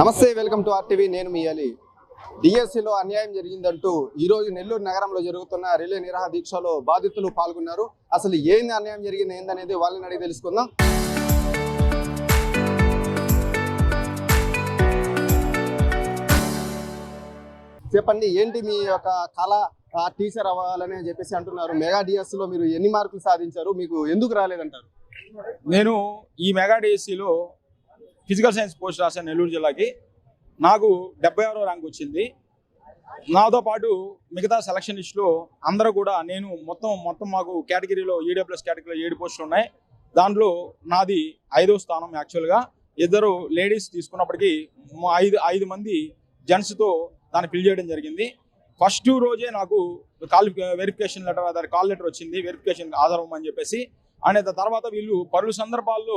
నమస్తే, welcome to RTV. నేను మీ అలీ. డిఎస్సిలో అన్యాయం జరిగిందంటూ ఈరోజు నెల్లూరు నగరంలో జరుగుతున్న రిలే నిరాహార దీక్షలో బాధితులు పాల్గొన్నారు. అసలు ఏంది అన్యాయం జరిగింది ఏందనేది వాళ్ళని అడిగి తెలుసుకుందాం. చెప్పండి, ఏంటి మీ యొక్క కళ టీచర్ అవ్వాలని చెప్పేసి అంటున్నారు. మెగా డిఎస్సిలో మీరు ఎన్ని మార్కులు సాధించారు, మీకు ఎందుకు రాలేదంటారు? నేను ఈ మెగా డిఎస్సిలో ఫిజికల్ సైన్స్ పోస్ట్ రాశాను నెల్లూరు జిల్లాకి. నాకు 76వ ర్యాంక్ వచ్చింది. నాతో పాటు మిగతా సెలక్షన్ లిస్టులో అందరూ కూడా నేను మొత్తం మాకు కేటగిరీలో ఈడబ్ల్యూఎస్ కేటగిరీలో 7 పోస్టులు ఉన్నాయి. దాంట్లో నాది 5వ స్థానం. యాక్చువల్గా 2 లేడీస్ తీసుకున్నప్పటికీ 5 మంది జెంట్స్తో దాన్ని ఫిల్ చేయడం జరిగింది. ఫస్ట్ రోజే నాకు వెరిఫికేషన్ లెటర్, కాల్ లెటర్ వచ్చింది, వెరిఫికేషన్ ఆధారం అని చెప్పేసి. అండ్ తర్వాత వీళ్ళు పలు సందర్భాల్లో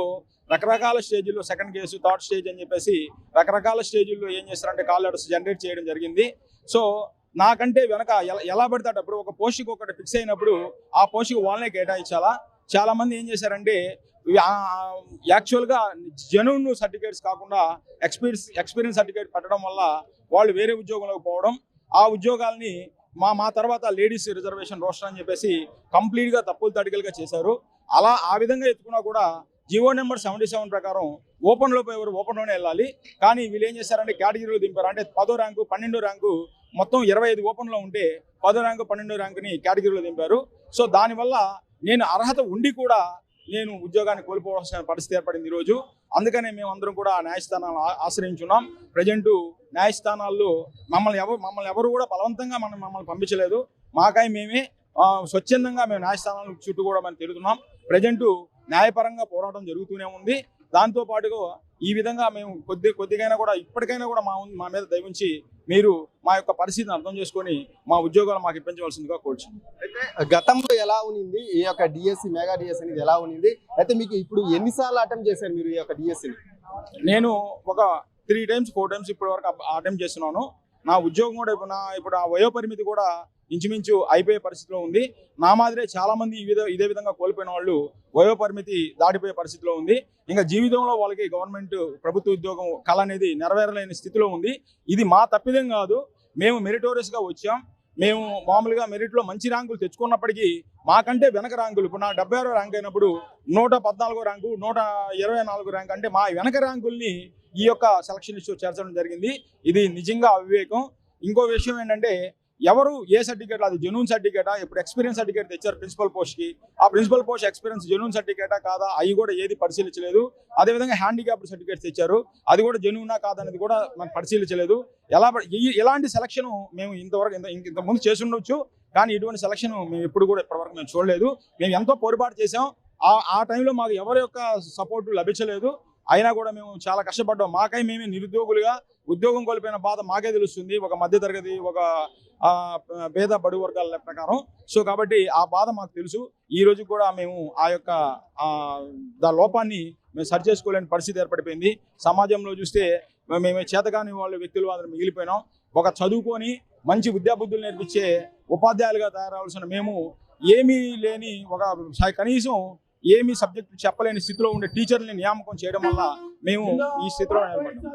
రకరకాల స్టేజ్లో సెకండ్ కేసు, థర్డ్ స్టేజ్ అని చెప్పేసి రకరకాల స్టేజ్ల్లో ఏం చేస్తారంటే కాల్ లెటర్స్ జనరేట్ చేయడం జరిగింది. సో నాకంటే వెనక ఎలా పడతాడప్పుడు ఒక పోస్ట్కి ఒకటి ఫిక్స్ అయినప్పుడు ఆ పోస్ట్కి వాళ్ళనే కేటాయించాలా. చాలామంది ఏం చేశారంటే యాక్చువల్గా జెన్యూన్ సర్టిఫికేట్స్ కాకుండా ఎక్స్పీరియన్స్ సర్టిఫికేట్ పెట్టడం వల్ల వాళ్ళు వేరే ఉద్యోగంలోకి పోవడం, ఆ ఉద్యోగాల్ని మా తర్వాత లేడీస్ రిజర్వేషన్ రోస్టర్ అని చెప్పేసి కంప్లీట్గా తప్పులు తడికలుగా చేశారు. ఆ విధంగా ఎత్తుకున్నా కూడా జీవో నెంబర్ 77 ప్రకారం ఓపెన్లో పోయేవారు ఓపెన్లోనే వెళ్ళాలి. కానీ వీళ్ళు ఏం చేశారంటే కేటగిరీలో దింపారు. అంటే 10వ ర్యాంకు 12వ ర్యాంకు మొత్తం 25 ఓపెన్లో ఉంటే 10వ ర్యాంకు 12వ ర్యాంకుని కేటగిరీలో దింపారు. సో దానివల్ల నేను అర్హత ఉండి కూడా నేను ఉద్యోగాన్ని కోల్పోవాల్సిన పరిస్థితి ఏర్పడింది ఈరోజు. అందుకనే మేము అందరం కూడా న్యాయస్థానాలు ఆశ్రయించున్నాం. ప్రజెంటు న్యాయస్థానాల్లో మమ్మల్ని ఎవరు కూడా బలవంతంగా మమ్మల్ని పంపించలేదు. మాకై మేమే స్వచ్ఛందంగా మేము న్యాయస్థానాల చుట్టూ కూడా మనం తిరుగుతున్నాం. ప్రజెంటు న్యాయపరంగా పోరాటం జరుగుతూనే ఉంది. దాంతోపాటుగా ఈ విధంగా మేము కొద్దిగైనా కూడా ఇప్పటికైనా కూడా మా మీద దయవుంచి మీరు మా యొక్క పరిస్థితిని అర్థం చేసుకొని మా ఉద్యోగాలు మాకు ఇప్పించవలసిందిగా కోరుచున్నాం. అయితే గతంలో ఎలా ఉంది ఈ యొక్క డిఎస్సి, మెగా డిఎస్సి అనేది ఎలా ఉంది? అయితే మీకు ఇప్పుడు ఎన్నిసార్లు అటెంప్ట్ చేశారు మీరు ఈ యొక్క డిఎస్సిని? నేను ఒక 3 times 4 times ఇప్పటి వరకు అటెంప్ట్ చేస్తున్నాను. నా ఉద్యోగం కూడా ఇప్పుడు ఆ వయోపరిమితి కూడా ఇంచుమించు అయిపోయే పరిస్థితిలో ఉంది. నా మాదిరే చాలా మంది ఇదే విధంగా కోల్పోయిన వాళ్ళు వయోపరిమితి దాటిపోయే పరిస్థితిలో ఉంది. ఇంకా జీవితంలో వాళ్ళకి గవర్నమెంట్ ప్రభుత్వ ఉద్యోగం కళ అనేది నెరవేరలేని స్థితిలో ఉంది. ఇది మా తప్పిదం కాదు. మేము మెరిటోరియస్గా వచ్చాం. మేము మామూలుగా మెరిట్లో మంచి ర్యాంకులు తెచ్చుకున్నప్పటికీ మాకంటే వెనక ర్యాంకులు, ఇప్పుడు నా 76వ ర్యాంక్ అయినప్పుడు 114వ ర్యాంకు, 124 ర్యాంక్ అంటే మా వెనక ర్యాంకుల్ని ఈ యొక్క సెలక్షన్ లిస్టు చేర్చడం జరిగింది. ఇది నిజంగా అవివేకం. ఇంకో విషయం ఏంటంటే ఎవరు ఏ సర్టిఫికేట్, అది జెన్యూన్ సర్టిఫికేటా, ఇప్పుడు ఎక్స్పీరియన్స్ సర్టిఫికేట్ తెచ్చారు ప్రిన్సిపల్ పోస్ట్కి, ఆ ప్రిన్సిపల్ పోస్ట్ ఎక్స్పీరియన్స్ జెన్యూన్ సర్టిఫికేటా కాదా అవి కూడా ఏది పరిశీలించలేదు. అదేవిధంగా హ్యాండిక్యాప్డ్ సర్టిఫికేట్స్ తెచ్చారు, అది కూడా జెన్యూనా కాదనేది కూడా మనం పరిశీలించలేదు. ఎలాంటి సెలక్షన్ మేము ఇంతకుముందు చేసి ఉండొచ్చు, కానీ ఇటువంటి సెలక్షన్ మేము ఇప్పటివరకు మేము చూడలేదు. మేము ఎంతో పొరపాటు చేసాం. ఆ టైంలో మాకు ఎవరి యొక్క సపోర్టు లభించలేదు. అయినా కూడా మేము చాలా కష్టపడ్డాం. మాకై మేమే నిరుద్యోగులుగా ఉద్యోగం కోల్పోయిన బాధ మాకే తెలుస్తుంది, ఒక మధ్యతరగతి, ఒక పేద బడుగు వర్గాల ప్రకారం. సో కాబట్టి ఆ బాధ మాకు తెలుసు. ఈ రోజు కూడా మేము ఆ యొక్క లోపాన్ని మేము సరి చేసుకోలేని పరిస్థితి ఏర్పడిపోయింది. సమాజంలో చూస్తే మేము చేతగాని వాళ్ళు వ్యక్తులు అందరూ మిగిలిపోయినాం. ఒక చదువుకొని మంచి విద్యాబుద్ధులు నేర్పించే ఉపాధ్యాయులుగా తయారవలసిన మేము ఏమీ లేని కనీసం ఏమీ సబ్జెక్టు చెప్పలేని స్థితిలో ఉండే టీచర్ని నియామకం చేయడం వల్ల మేము ఈ స్థితిలో నిలబడ్డాం.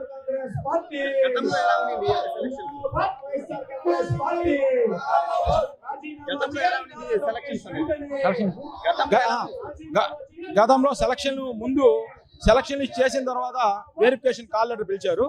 గతంలో సెలక్షన్ లిస్ట్ చేసిన తర్వాత వెరిఫికేషన్ కాల్ లెటర్ పిలిచారు.